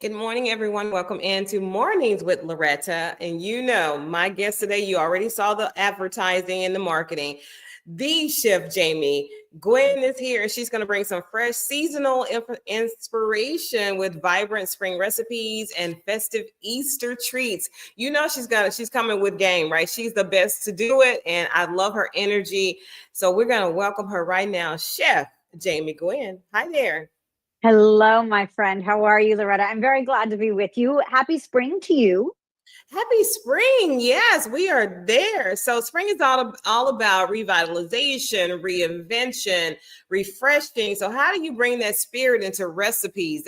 Good morning, everyone. Welcome into Mornings with Loretta. And my guest today, you already saw the advertising and the marketing. The chef Jamie. Gwen is here and she's going to bring some fresh seasonal inspiration with vibrant spring recipes and festive Easter treats. She's coming with game, right? She's the best to do it. And I love her energy. So we're going to welcome her right now, Chef Jamie Gwen. Hi there. Hello, my friend. How are you, Loretta? I'm very glad to be with you. Happy spring to you. Happy spring. Yes, we are there. So spring is all about revitalization, reinvention, refreshing. So how do you bring that spirit into recipes?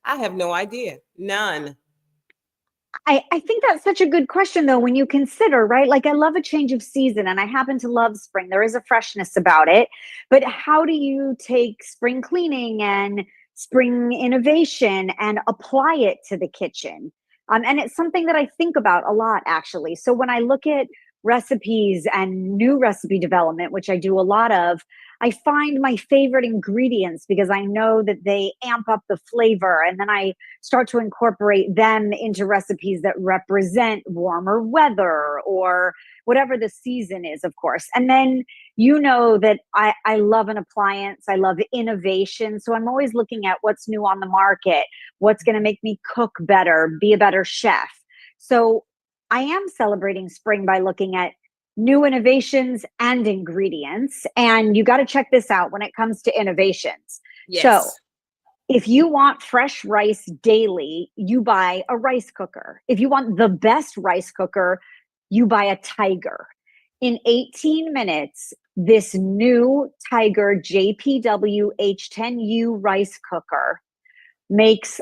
I have no idea. None. I think that's such a good question, though, when you consider, right? Like, I love a change of season and I happen to love spring. There is a freshness about it. But how do you take spring cleaning and spring innovation and apply it to the kitchen? And it's something that I think about a lot, actually. So when I look at recipes and new recipe development, which I do a lot of, I find my favorite ingredients because I know that they amp up the flavor. And then I start to incorporate them into recipes that represent warmer weather or whatever the season is, of course. And then you know that I love an appliance. I love innovation. So I'm always looking at what's new on the market, what's going to make me cook better, be a better chef. So I am celebrating spring by looking at new innovations and ingredients. And you got to check this out when it comes to innovations. So Yes. if you want fresh rice daily, you buy a rice cooker. If you want the best rice cooker, you buy a Tiger. In 18 minutes, this new Tiger JPW H10U rice cooker makes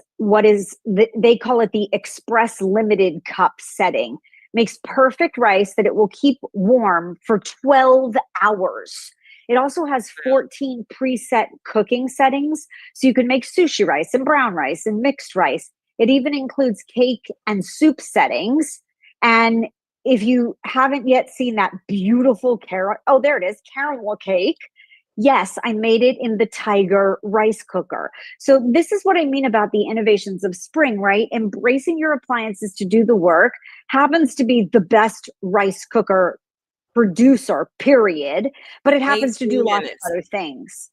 they call it the express limited cup setting. Makes perfect rice that it will keep warm for 12 hours. It also has 14 preset cooking settings, so you can make sushi rice and brown rice and mixed rice. It even includes cake and soup settings. And if you haven't yet seen that beautiful there it is, caramel cake. Yes, I made it in the Tiger rice cooker. So this is what I mean about the innovations of spring, right? Embracing your appliances to do the work happens to be the best rice cooker producer, period. But it happens to 18 do lots minutes. of other things.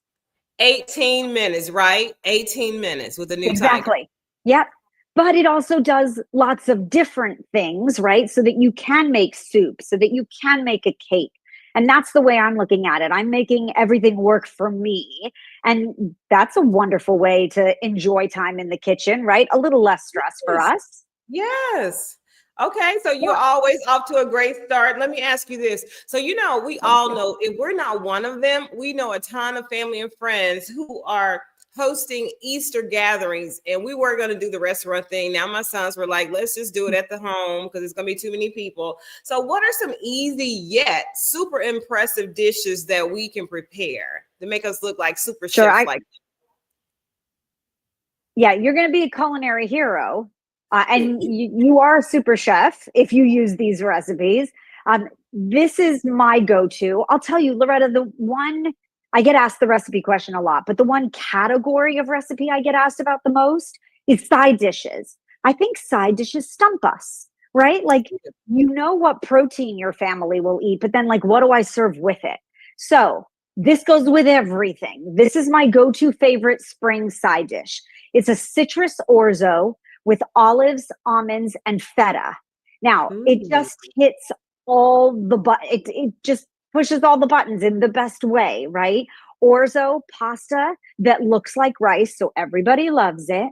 18 minutes, right? 18 minutes with the new Tiger. Exactly. Yep. But it also does lots of different things, right? So that you can make soup, so that you can make a cake. And that's the way I'm looking at it. I'm making everything work for me. And that's a wonderful way to enjoy time in the kitchen, right? A little less stress for Yes. us. Yes. Okay, so you're Yeah. always off to a great start. Let me ask you this. So, we Thank all you. know if we're not one of them, we know a ton of family and friends who are hosting Easter gatherings, and we were going to do the restaurant thing. Now, my sons were like, let's just do it at the home because it's going to be too many people. So, what are some easy yet super impressive dishes that we can prepare to make us look like super Sure. chefs like Yeah, you're going to be a culinary hero. And you are a super chef if you use these recipes. This is my go-to. I'll tell you, Loretta, I get asked the recipe question a lot, but the one category of recipe I get asked about the most is side dishes. I think side dishes stump us, right? Like, you know what protein your family will eat, but then, like, what do I serve with it? So this goes with everything. This is my go-to favorite spring side dish. It's a citrus orzo with olives, almonds, and feta. Now, it that? just hits it just pushes all the buttons in the best way, right? Orzo pasta that looks like rice, so everybody loves it.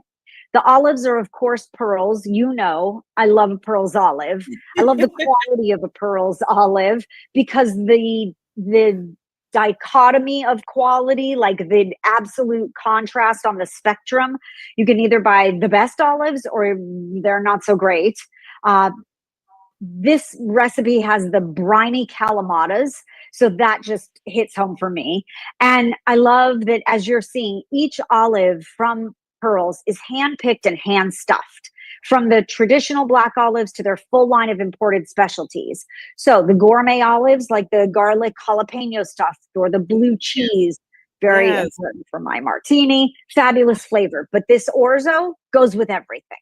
The olives are, of course, pearls. You know, I love a pearls olive. I love the quality of a pearls olive because the dichotomy of quality, like the absolute contrast on the spectrum. You can either buy the best olives or they're not so great. This recipe has the briny calamatas, so that just hits home for me. And I love that, as you're seeing, each olive from Pearls is hand-picked and hand-stuffed, from the traditional black olives to their full line of imported specialties. So the gourmet olives, like the garlic jalapeno stuffed or the blue cheese, Very Yes. important for my martini. Fabulous flavor. But this orzo goes with everything.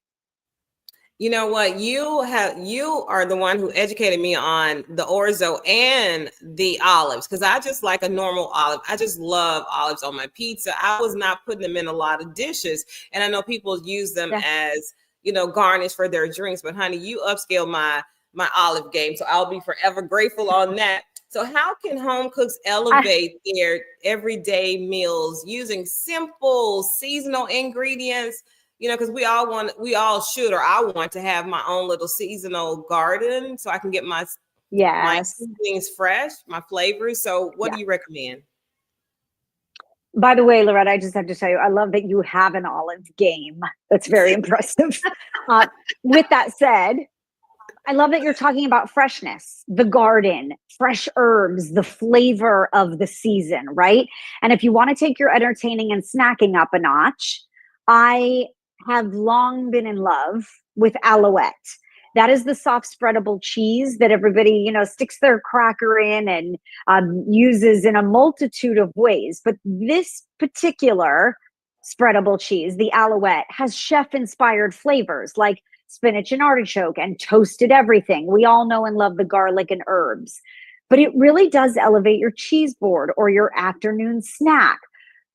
You know what? You are the one who educated me on the orzo and the olives, because I just like a normal olive. I just love olives on my pizza. I was not putting them in a lot of dishes, and I know people use them as, garnish for their drinks. But honey, you upscale my olive game, so I'll be forever grateful on that. So how can home cooks elevate their everyday meals using simple seasonal ingredients? Because we all should, or I want to have my own little seasonal garden so I can get my seasonings fresh, my flavors. So what do you recommend? By the way, Loretta, I just have to tell you, I love that you have an olive game. That's very impressive. With that said, I love that you're talking about freshness, the garden, fresh herbs, the flavor of the season, right? And if you want to take your entertaining and snacking up a notch, I have long been in love with Alouette. That is the soft spreadable cheese that everybody, sticks their cracker in and uses in a multitude of ways. But this particular spreadable cheese, the Alouette, has chef-inspired flavors like spinach and artichoke and toasted everything. We all know and love the garlic and herbs. But it really does elevate your cheese board or your afternoon snack.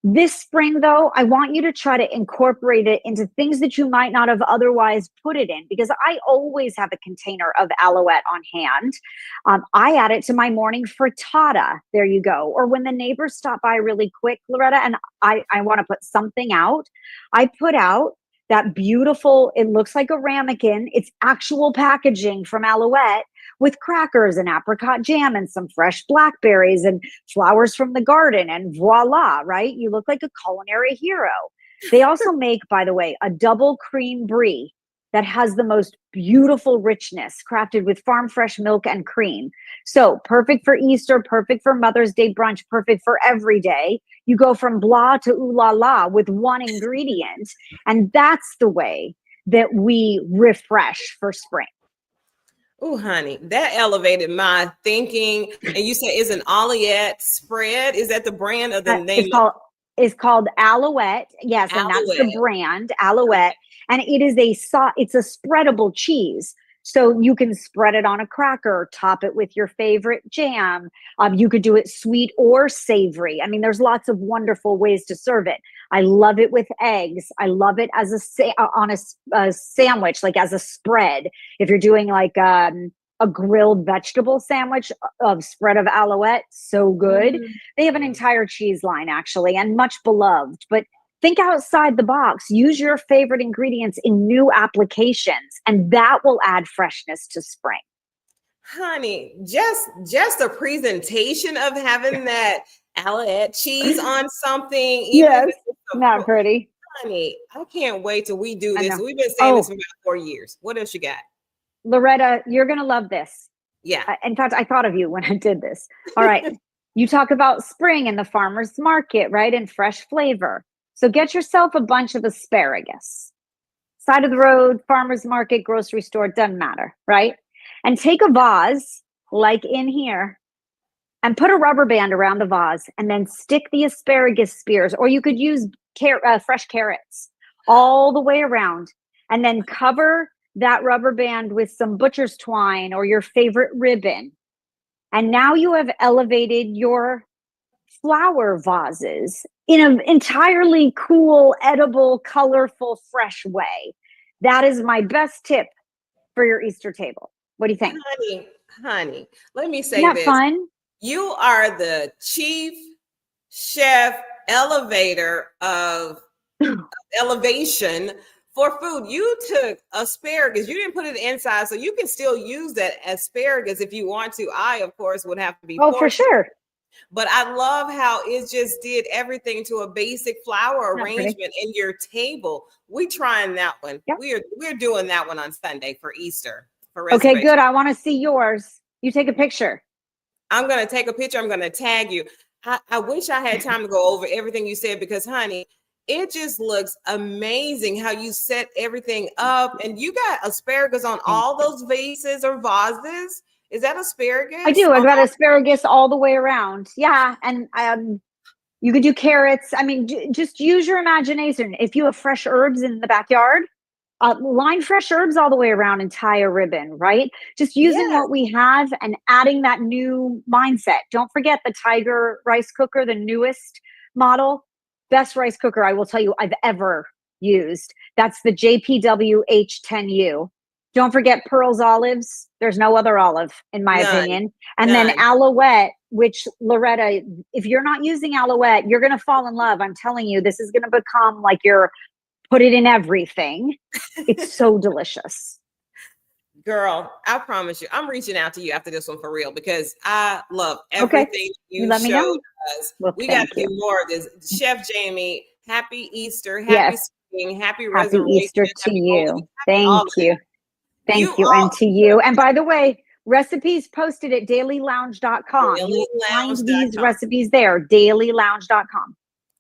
This spring, though, I want you to try to incorporate it into things that you might not have otherwise put it in, because I always have a container of Alouette on hand. I add it to my morning frittata. There you go. Or when the neighbors stop by really quick, Loretta, and I want to put something out, I put out that beautiful, it looks like a ramekin. It's actual packaging from Alouette with crackers and apricot jam and some fresh blackberries and flowers from the garden, and voila, right? You look like a culinary hero. They also make, by the way, a double cream brie that has the most beautiful richness, crafted with farm fresh milk and cream. So perfect for Easter, perfect for Mother's Day brunch, perfect for every day. You go from blah to ooh la la with one ingredient. And that's the way that we refresh for spring. Oh, honey, that elevated my thinking. And you say it's an Alouette spread. Is that the brand of the name? It's called Alouette. Yes, and that's the brand, Alouette. And it is it's a spreadable cheese. So you can spread it on a cracker, top it with your favorite jam. You could do it sweet or savory. I mean, there's lots of wonderful ways to serve it. I love it with eggs. I love it as on a sandwich, like as a spread. If you're doing like a grilled vegetable sandwich of spread of Alouette, so good. They have an entire cheese line, actually, and much beloved. But think outside the box. Use your favorite ingredients in new applications, and that will add freshness to spring. Honey, just the presentation of having that Alouette cheese on something. Yes, not pretty. Honey, I can't wait till we do this. We've been saying this for about 4 years. What else you got? Loretta, you're going to love this. Yeah. In fact, I thought of you when I did this. All right. You talk about spring and the farmer's market, right? And fresh flavor. So get yourself a bunch of asparagus. Side of the road, farmer's market, grocery store, doesn't matter, right? And take a vase like in here and put a rubber band around the vase and then stick the asparagus spears, or you could use fresh carrots all the way around, and then cover that rubber band with some butcher's twine or your favorite ribbon. And now you have elevated your flower vases in an entirely cool, edible, colorful, fresh way. That is my best tip for your Easter table. What do you think? Honey, let me say Isn't that this. fun? You are the chief chef elevator of elevation for food. You took asparagus, you didn't put it inside, so you can still use that asparagus if you want to. I, of course, would have to be for sure. But I love how it just did everything to a basic flower arrangement in your table. We trying that one. Yep. We're doing that one on Sunday for Easter. Okay, good. I want to see yours. You take a picture. I'm going to take a picture. I'm going to tag you. I wish I had time to go over everything you said, because, honey, it just looks amazing how you set everything up. And you got asparagus on all those vases or vases. Is that asparagus? I do. I got asparagus all the way around. Yeah. And You could do carrots. I mean, just use your imagination. If you have fresh herbs in the backyard, line fresh herbs all the way around and tie a ribbon, right? Just using Yes. what we have and adding that new mindset. Don't forget the Tiger rice cooker, the newest model. Best rice cooker I will tell you I've ever used. That's the JPW H10U. Don't forget Pearl's olives. There's no other olive, in my None. opinion. And then None. Alouette, which Loretta, if you're not using Alouette, you're going to fall in love. I'm telling you, this is going to become like your put it in everything. It's so delicious. Girl, I promise you, I'm reaching out to you after this one for real because I love everything you let me showed know. us. Well, We got to thank do you. more of this. Chef Jamie, happy Easter, happy Yes. spring, happy Happy resurrection, Easter to happy Holy you. Week, happy all Thank of you. that. Thank you. And to you. And by the way, recipes posted at dailylounge.com. You will find these dailylounge.com. recipes there, dailylounge.com.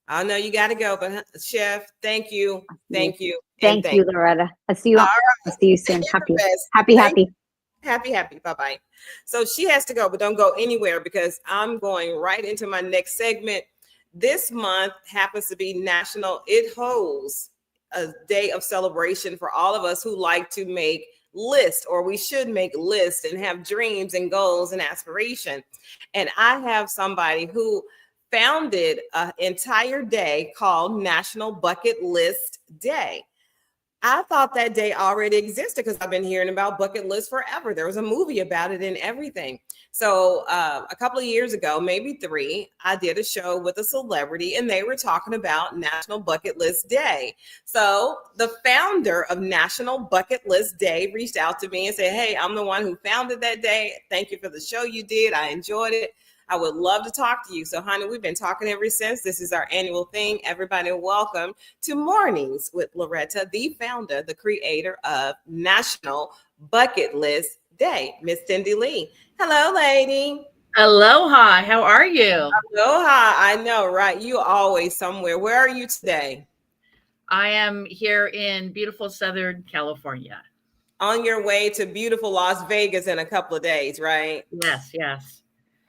I know you got to go, but Chef, thank you. Thank you. Thank you, Loretta. I'll see you. All right. I'll see you soon. Happy. Happy. Bye-bye. So she has to go, but don't go anywhere because I'm going right into my next segment. This month happens to be It holds a day of celebration for all of us who like to make lists, or we should make lists and have dreams and goals and aspiration. And I have somebody who founded an entire day called National Bucket List Day. I thought that day already existed because I've been hearing about bucket lists forever. There was a movie about it and everything. So a couple of years ago, maybe 3, I did a show with a celebrity and they were talking about National Bucket List Day. So the founder of National Bucket List Day reached out to me and said, hey, I'm the one who founded that day. Thank you for the show you did. I enjoyed it. I would love to talk to you. So, honey, we've been talking ever since. This is our annual thing. Everybody, welcome to Mornings with Loretta, the founder, the creator of National Bucket List Day, Miss Cindy Lee. Hello, lady. Aloha. How are you? Aloha. I know, right? You always somewhere. Where are you today? I am here in beautiful Southern California. On your way to beautiful Las Vegas in a couple of days, right? Yes.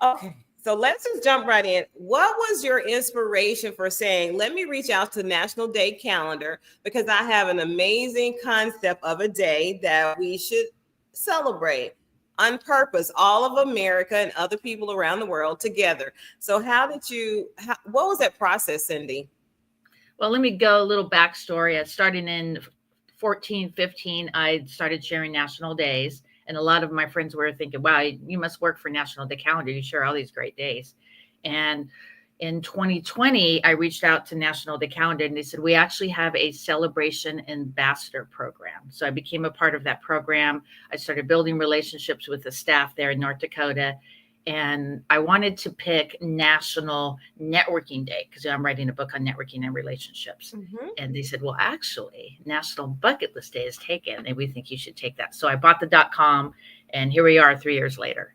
Okay. So let's just jump right in. What was your inspiration for saying, let me reach out to National Day Calendar because I have an amazing concept of a day that we should celebrate on purpose, all of America and other people around the world together. So what was that process, Cindy? Well, let me go a little backstory. Starting in 15, I started sharing national days. And a lot of my friends were thinking, wow, you must work for National Day Calendar. You share all these great days. And in 2020, I reached out to National Day Calendar and they said, we actually have a celebration ambassador program. So I became a part of that program. I started building relationships with the staff there in North Dakota. And I wanted to pick National Networking Day because I'm writing a book on networking and relationships. Mm-hmm. And they said, well, actually, National Bucket List Day is taken and we think you should take that. So I bought the .com and here we are 3 years later.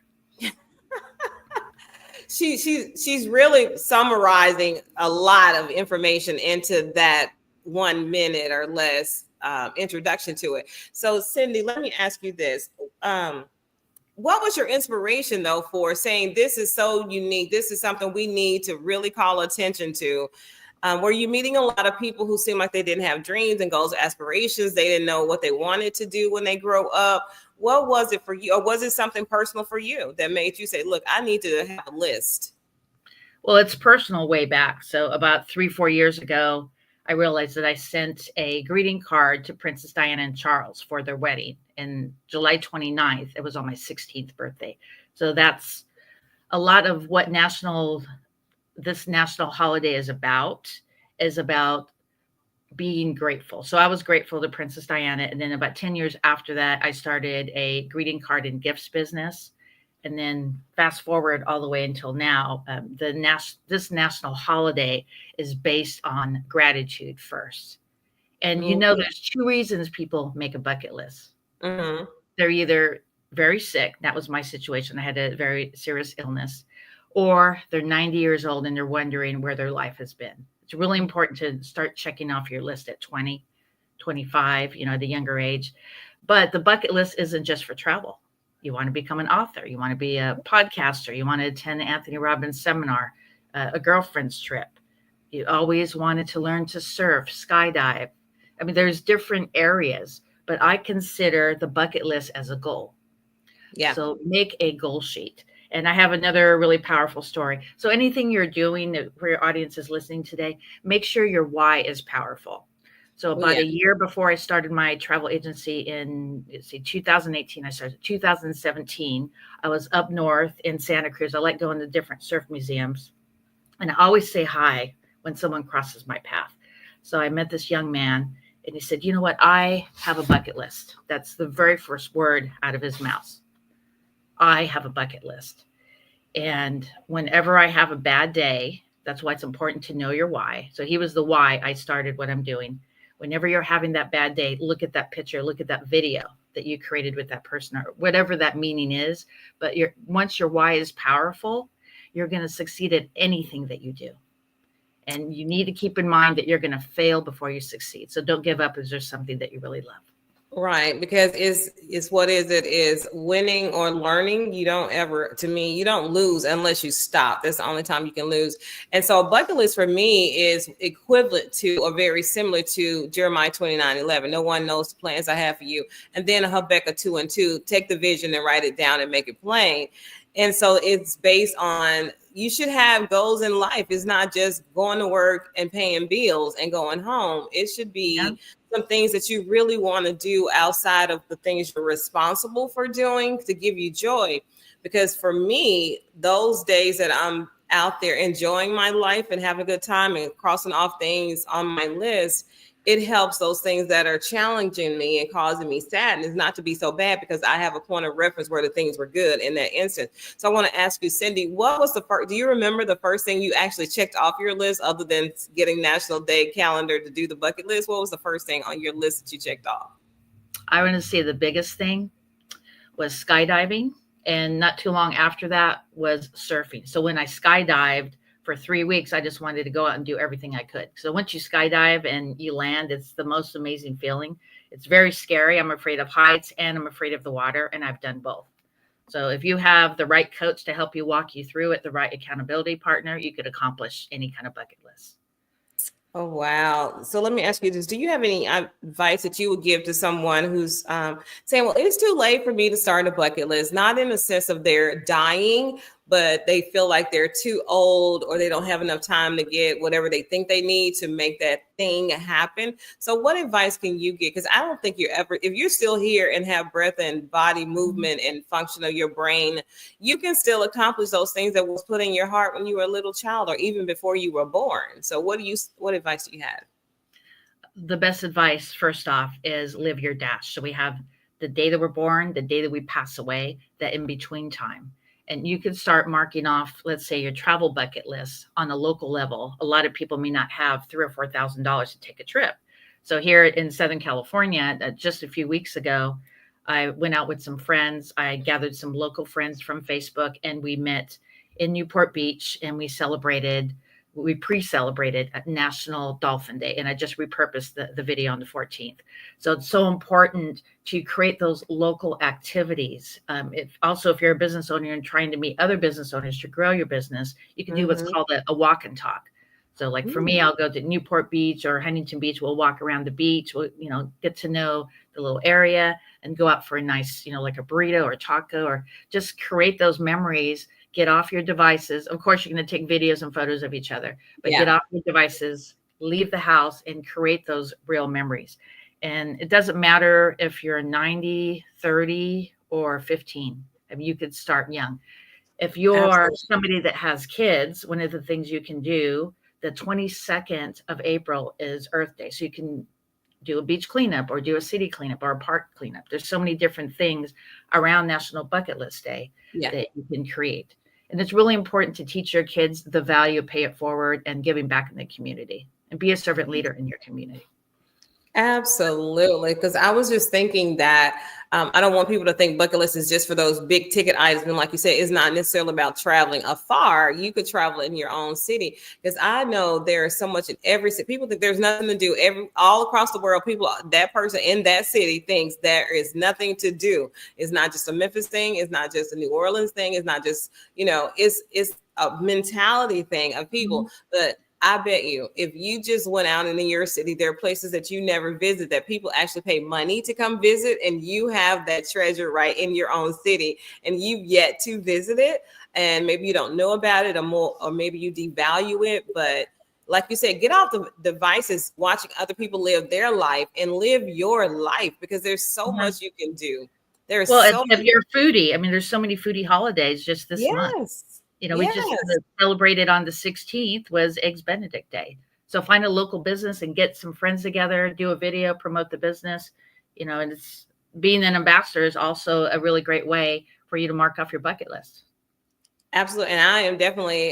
She's really summarizing a lot of information into that 1 minute or less introduction to it. So Cindy, let me ask you this. What was your inspiration, though, for saying this is so unique? This is something we need to really call attention to. Were you meeting a lot of people who seemed like they didn't have dreams and goals, aspirations? They didn't know what they wanted to do when they grow up. What was it for you? Or was it something personal for you that made you say, look, I need to have a list? Well, it's personal way back. So about 3-4 years ago, I realized that I sent a greeting card to Princess Diana and Charles for their wedding in July 29th. It was on my 16th birthday. So that's a lot of what this national holiday is about being grateful. So I was grateful to Princess Diana. And then about 10 years after that, I started a greeting card and gifts business. And then fast forward all the way until now, this national holiday is based on gratitude first. And there's 2 reasons people make a bucket list. Mm-hmm. They're either very sick. That was my situation. I had a very serious illness. Or they're 90 years old and they're wondering where their life has been. It's really important to start checking off your list at 20, 25, the younger age. But the bucket list isn't just for travel. You want to become an author. You want to be a podcaster. You want to attend Anthony Robbins' seminar, a girlfriend's trip. You always wanted to learn to surf, skydive. I mean, there's different areas, but I consider the bucket list as a goal. Yeah. So make a goal sheet. And I have another really powerful story. So anything you're doing for your audience is listening today, make sure your why is powerful. So about a year before I started my travel agency in 2018, I started 2017. I was up north in Santa Cruz. I like going to different surf museums. And I always say hi when someone crosses my path. So I met this young man and he said, you know what? I have a bucket list. That's the very first word out of his mouth. I have a bucket list. And whenever I have a bad day, that's why it's important to know your why. So he was the why I started what I'm doing. Whenever you're having that bad day, look at that picture, look at that video that you created with that person or whatever that meaning is. But once your why is powerful, you're going to succeed at anything that you do. And you need to keep in mind that you're going to fail before you succeed. So don't give up if there's something that you really love. Right, because it's what is winning or learning. You don't ever, to me, you don't lose unless you stop. That's the only time you can lose. And so a bucket list for me is equivalent to or very similar to Jeremiah 29:11. No one knows the plans I have for you. And then Habakkuk 2:2, take the vision and write it down and make it plain. And so it's based on, you should have goals in life. It's not just going to work and paying bills and going home. It should be some things that you really want to do outside of the things you're responsible for doing to give you joy. Because for me, those days that I'm out there enjoying my life and having a good time and crossing off things on my list, it helps those things that are challenging me and causing me sadness not to be so bad, because I have a point of reference where the things were good in that instance. So I want to ask you, Cindy, what was the first, do you remember the first thing you actually checked off your list other than getting National Day calendar to do the bucket list? What was the first thing on your list that you checked off? I want to say the biggest thing was skydiving. And not too long after that was surfing. So when I skydived, for 3 weeks, I just wanted to go out and do everything I could. So once you skydive and you land, it's the most amazing feeling. It's very scary. I'm afraid of heights and I'm afraid of the water, and I've done both. So if you have the right coach to help you walk you through it, the right accountability partner, you could accomplish any kind of bucket list. Oh, wow. So let me ask you this. Do you have any advice that you would give to someone who's saying, well, it's too late for me to start a bucket list, not in the sense of they're dying, but they feel like they're too old or they don't have enough time to get whatever they think they need to make that thing happen. So what advice can you get? Because I don't think you're ever, if you're still here and have breath and body movement and function of your brain, you can still accomplish those things that was put in your heart when you were a little child or even before you were born. So what advice do you have? The best advice, first off, is live your dash. So we have the day that we're born, the day that we pass away, that in between time. And you can start marking off, let's say, your travel bucket list on a local level. A lot of people may not have $3,000 or $4,000 to take a trip. So here in Southern California, just a few weeks ago, I went out with some friends. I gathered some local friends from Facebook, and we met in Newport Beach, and we pre-celebrated National Dolphin Day. And I just repurposed the video on the 14th. So it's so important to create those local activities. If you're a business owner and trying to meet other business owners to grow your business, you can do what's called a walk and talk. So like for me, I'll go to Newport Beach or Huntington Beach. We'll walk around the beach. We'll, get to know the little area and go out for a nice, like a burrito or taco, or just create those memories. Get off your devices. Of course, you're going to take videos and photos of each other, but get off your devices, leave the house, and create those real memories. And it doesn't matter if you're 90, 30, or 15. I mean, you could start young. If you're somebody that has kids, one of the things you can do, the 22nd of April is Earth Day. So you can do a beach cleanup or do a city cleanup or a park cleanup. There's so many different things around National Bucket List Day that you can create. And it's really important to teach your kids the value of pay it forward and giving back in the community, and be a servant leader in your community. Absolutely. Because I was just thinking that I don't want people to think bucket list is just for those big ticket items. And like you said, it's not necessarily about traveling afar. You could travel in your own city. Because I know there is so much in every city. People think there's nothing to do. All across the world, that person in that city thinks there is nothing to do. It's not just a Memphis thing. It's not just a New Orleans thing. It's not just, it's a mentality thing of people. But I bet you, if you just went out into your city, there are places that you never visit that people actually pay money to come visit, and you have that treasure right in your own city, and you've yet to visit it, and maybe you don't know about it, or maybe you devalue it. But like you said, get off the devices, watching other people live their life, and live your life, because there's so much you can do. There's Well, so if much. you're a foodie, I mean, there's so many foodie holidays just this month. Yes. You know, we just celebrated on the 16th was Eggs Benedict Day. So find a local business and get some friends together, do a video, promote the business, you know, and it's being an ambassador is also a really great way for you to mark off your bucket list. Absolutely. And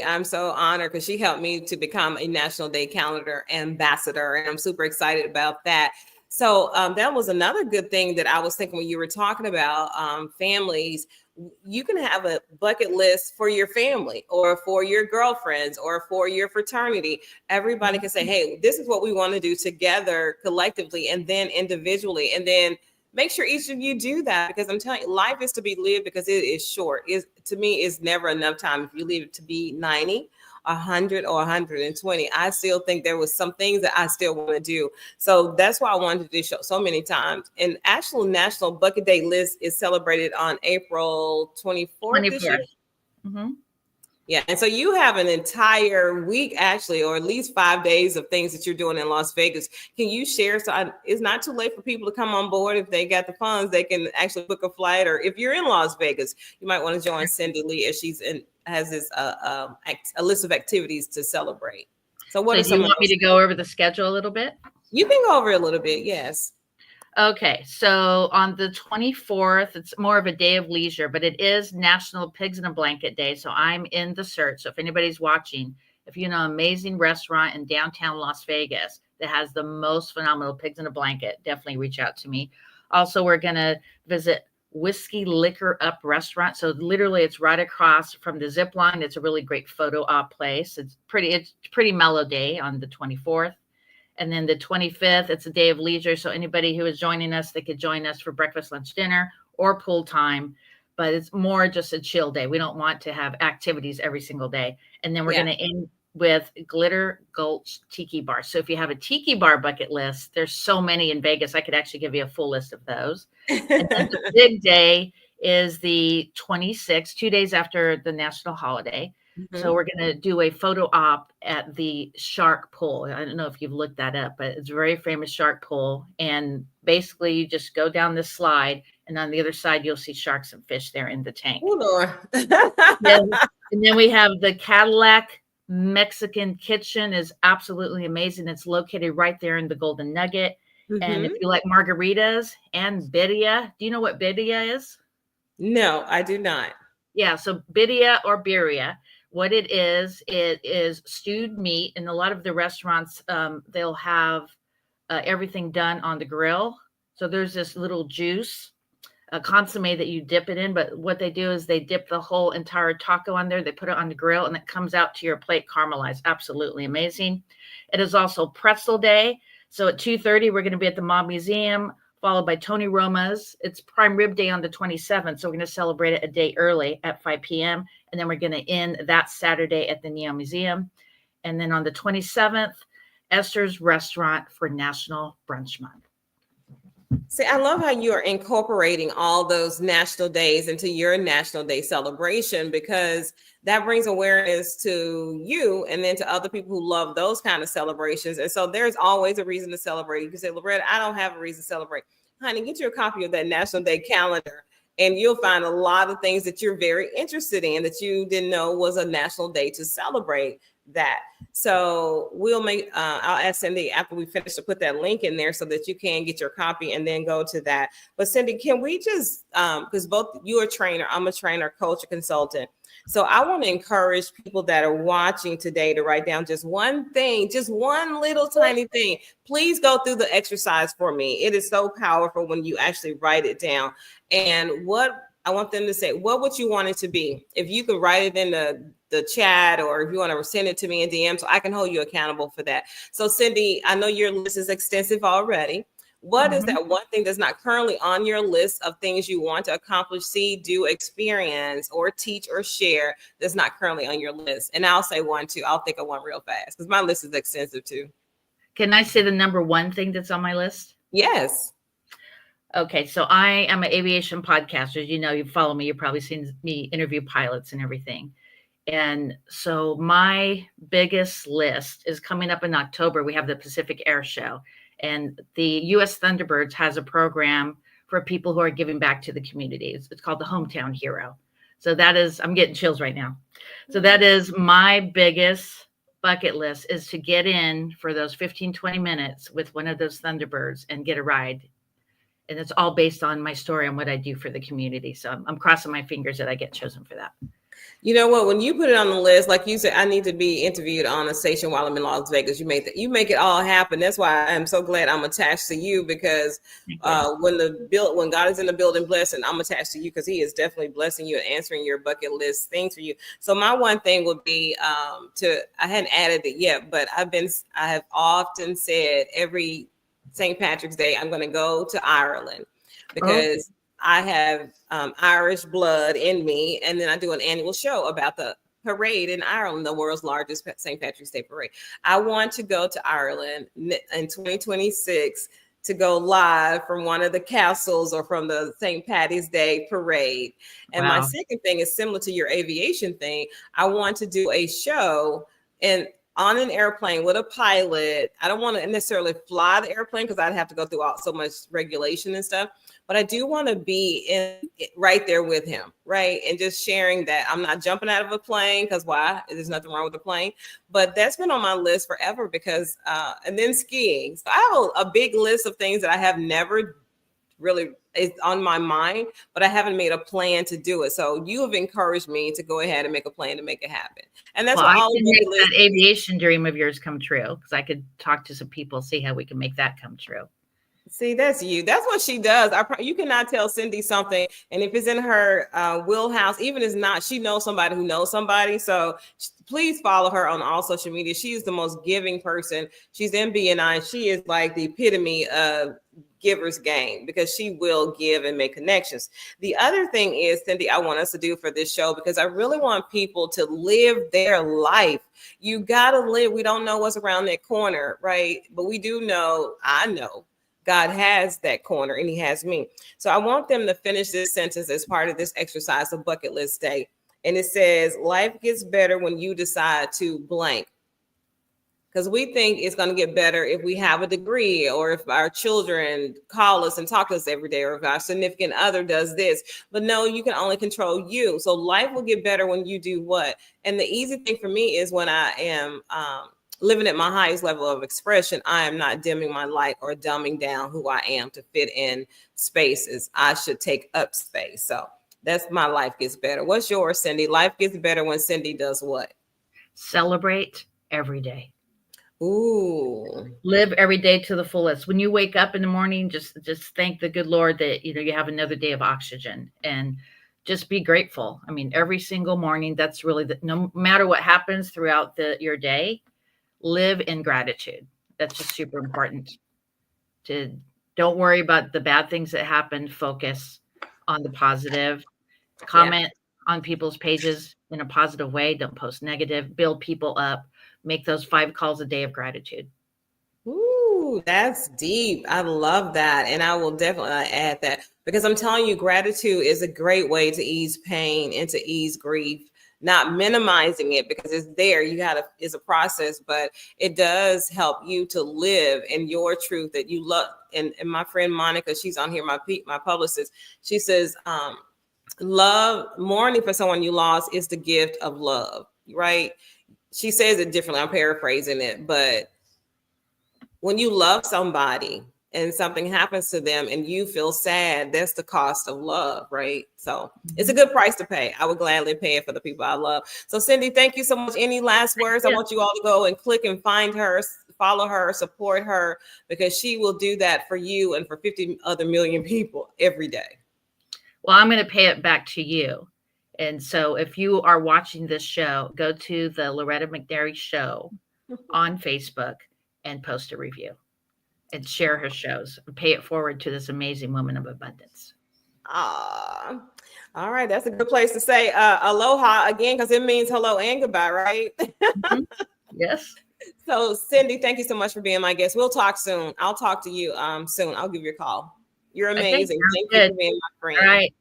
I'm so honored because she helped me to become a National Day Calendar ambassador. And I'm super excited about that. So that was another good thing that I was thinking when you were talking about families. You can have a bucket list for your family or for your girlfriends or for your fraternity. Everybody can say, hey, this is what we want to do together collectively and then individually. And then make sure each of you do that, because I'm telling you, life is to be lived because it is short. To me, it's never enough time. If you leave it to be 90, 100, or 120, I still think there was some things that I still want to do. So that's why I wanted to do show so many times. And actual National Bucket Day list is celebrated on April 24th this year. Mm-hmm. Yeah. And so you have an entire week, actually, or at least 5 days of things that you're doing in Las Vegas. Can you share? So it's not too late for people to come on board. If they got the funds, they can actually book a flight. Or if you're in Las Vegas, you might want to join Cindy Lee as has this a list of activities to celebrate. So what are some? Do you want me to go over the schedule a little bit? You can go over a little bit. Yes. Okay, so on the 24th, it's more of a day of leisure, but it is National Pigs in a Blanket Day. So I'm in the search. So if anybody's watching, if you know an amazing restaurant in downtown Las Vegas that has the most phenomenal pigs in a blanket, definitely reach out to me. Also, we're going to visit Whiskey Liquor Up restaurant. So literally it's right across from the zip line. It's a really great photo op place. It's pretty mellow day on the 24th. And then the 25th, it's a day of leisure. So anybody who is joining us, they could join us for breakfast, lunch, dinner, or pool time. But it's more just a chill day. We don't want to have activities every single day. And then we're going to end with Glitter Gulch Tiki Bar. So if you have a tiki bar bucket list, there's so many in Vegas. I could actually give you a full list of those. And then the big day is the 26th, 2 days after the national holiday. Mm-hmm. So we're going to do a photo op at the shark pool. I don't know if you've looked that up, but it's a very famous shark pool. And basically you just go down this slide, and on the other side, you'll see sharks and fish there in the tank. And then we have the Cadillac Mexican Kitchen is absolutely amazing. It's located right there in the Golden Nugget. Mm-hmm. And if you like margaritas and birria, do you know what birria is? No, I do not. Yeah, so birria or birria. What it is stewed meat. And a lot of the restaurants, they'll have everything done on the grill. So there's this little juice, a consomme that you dip it in. But what they do is they dip the whole entire taco on there. They put it on the grill, and it comes out to your plate caramelized. Absolutely amazing. It is also pretzel day. So at 2:30, we're going to be at the Mob Museum, followed by Tony Roma's. It's prime rib day on the 27th. So we're going to celebrate it a day early at 5 p.m. And then we're going to end that Saturday at the Neon Museum. And then on the 27th, Esther's Restaurant for National Brunch Month. See, I love how you are incorporating all those national days into your National Day celebration, because that brings awareness to you and then to other people who love those kind of celebrations. And so there's always a reason to celebrate. You can say, Loretta, I don't have a reason to celebrate. Honey, get you a copy of that National Day calendar, and you'll find a lot of things that you're very interested in that you didn't know was a national day to celebrate that. So we'll make, I'll ask Cindy after we finish to put that link in there so that you can get your copy and then go to that. But Cindy, can we just, because both you're a trainer, I'm a trainer, culture consultant. So I want to encourage people that are watching today to write down just one thing, just one little tiny thing. Please go through the exercise for me. It is so powerful when you actually write it down. And what I want them to say, what would you want it to be? If you could write it in the chat, or if you want to send it to me in DM, so I can hold you accountable for that. So Cindy, I know your list is extensive already. What is that one thing that's not currently on your list of things you want to accomplish, see, do, experience, or teach or share that's not currently on your list? And I'll say one, too. I'll think of one real fast because my list is extensive, too. Can I say the number one thing that's on my list? Yes. Okay, so I am an aviation podcaster. As you know, you follow me, you've probably seen me interview pilots and everything. And so my biggest list is coming up in October. We have the Pacific Air Show, and the U.S. Thunderbirds has a program for people who are giving back to the communities. It's called the Hometown Hero. So that is, I'm getting chills right now. So that is my biggest bucket list, is to get in for those 15, 20 minutes with one of those Thunderbirds and get a ride. And it's all based on my story and what I do for the community. So I'm crossing my fingers that I get chosen for that. You know what? When you put it on the list, like you said, I need to be interviewed on a station while I'm in Las Vegas. You make it all happen. That's why I'm so glad I'm attached to you, because when God is in the building blessing, I'm attached to you because He is definitely blessing you and answering your bucket list things for you. So my one thing would be I hadn't added it yet, but I have often said every St. Patrick's Day I'm going to go to Ireland because I have Irish blood in me, and then I do an annual show about the parade in Ireland, the world's largest St. Patrick's Day parade. I want to go to Ireland in 2026 to go live from one of the castles or from the St. Patty's Day parade. And my second thing is similar to your aviation thing. I want to do a show on an airplane with a pilot. I don't want to necessarily fly the airplane because I'd have to go through so much regulation and stuff. But I do want to be right there with him, right? And just sharing that I'm not jumping out of a plane, because why? There's nothing wrong with the plane. But that's been on my list forever because, and then skiing. So I have a big list of things that I have never really is on my mind, but I haven't made a plan to do it. So you have encouraged me to go ahead and make a plan to make it happen. And that's what I can make that aviation dream of yours come true, because I could talk to some people, see how we can make that come true. See, that's you. That's what she does. You cannot tell Cindy something, and if it's in her wheelhouse, even if it's not, she knows somebody who knows somebody. So please follow her on all social media. She is the most giving person. She's in BNI. She is like the epitome of giver's game, because she will give and make connections. The other thing is, Cindy, I want us to do for this show, because I really want people to live their life. You got to live. We don't know what's around that corner, right? But we do know, I know, God has that corner, and He has me. So I want them to finish this sentence as part of this exercise of Bucket List Day. And it says, life gets better when you decide to blank. Because we think it's going to get better if we have a degree, or if our children call us and talk to us every day, or if our significant other does this. But no, you can only control you. So life will get better when you do what? And the easy thing for me is when I am living at my highest level of expression, I am not dimming my light or dumbing down who I am to fit in spaces. I should take up space. So that's my life gets better. What's yours, Cindy? Life gets better when Cindy does what? Celebrate every day. Ooh. Live every day to the fullest. When you wake up in the morning, just thank the good Lord that you have another day of oxygen, and just be grateful. I mean, every single morning, that's really no matter what happens throughout your day, live in gratitude. That's just super important. Don't worry about the bad things that happen. Focus on the positive. Comment on people's pages in a positive way. Don't post negative. Build people up. Make those 5 calls a day of gratitude. Ooh, that's deep. I love that. And I will definitely add that, because I'm telling you, gratitude is a great way to ease pain and to ease grief. Not minimizing it, because it's there. It's a process, but it does help you to live in your truth that you love. And my friend Monica, she's on here, my publicist, she says, mourning for someone you lost is the gift of love, right? She says it differently. I'm paraphrasing it, but when you love somebody and something happens to them and you feel sad, that's the cost of love, right? So it's a good price to pay. I would gladly pay it for the people I love. So Cindy, thank you so much. Any last words? I want you all to go and click and find her, follow her, support her, because she will do that for you and for 50 other million people every day. Well, I'm going to pay it back to you. And so if you are watching this show, go to the Loretta McNary Show on Facebook and post a review. and share her shows and pay it forward to this amazing woman of abundance. Ah, all right. That's a good place to say aloha again, because it means hello and goodbye, right? Mm-hmm. Yes. So Cindy, thank you so much for being my guest. We'll talk soon. I'll talk to you soon. I'll give you a call. You're amazing. Okay, thank good. you for being my friend. All right.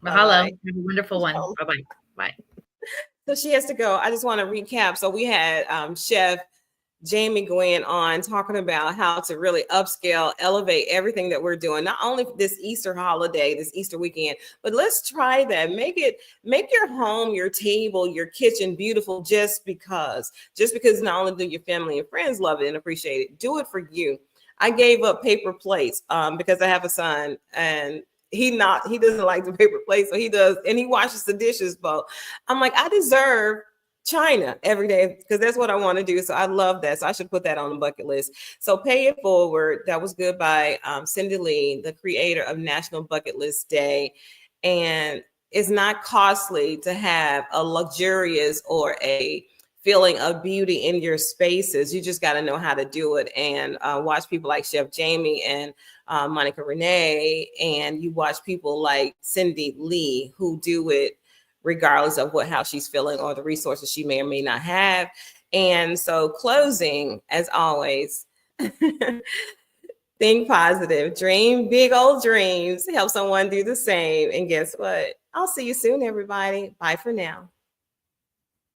Mahalo. Bye-bye. Have a wonderful one. Oh. Bye-bye. Bye. So she has to go. I just want to recap. So we had Chef Jamie Gwen on talking about how to really upscale, elevate everything that we're doing, not only this Easter holiday, this Easter weekend, but let's try that. Make your home, your table, your kitchen beautiful just because not only do your family and friends love it and appreciate it, do it for you. I gave up paper plates because I have a son and he doesn't like the paper plates, so he does, and he washes the dishes, but I'm like, I deserve China every day because that's what I want to do. So I love that. So I should put that on the bucket list. So Pay It Forward. That was good by Cindy Lee, the creator of National Bucket List Day. And it's not costly to have a luxurious or a feeling of beauty in your spaces. You just got to know how to do it and watch people like Chef Jamie and Monica Renee. And you watch people like Cindy Lee who do it regardless of how she's feeling or the resources she may or may not have. And so closing, as always, think positive, dream big old dreams, help someone do the same. And guess what? I'll see you soon, everybody. Bye for now.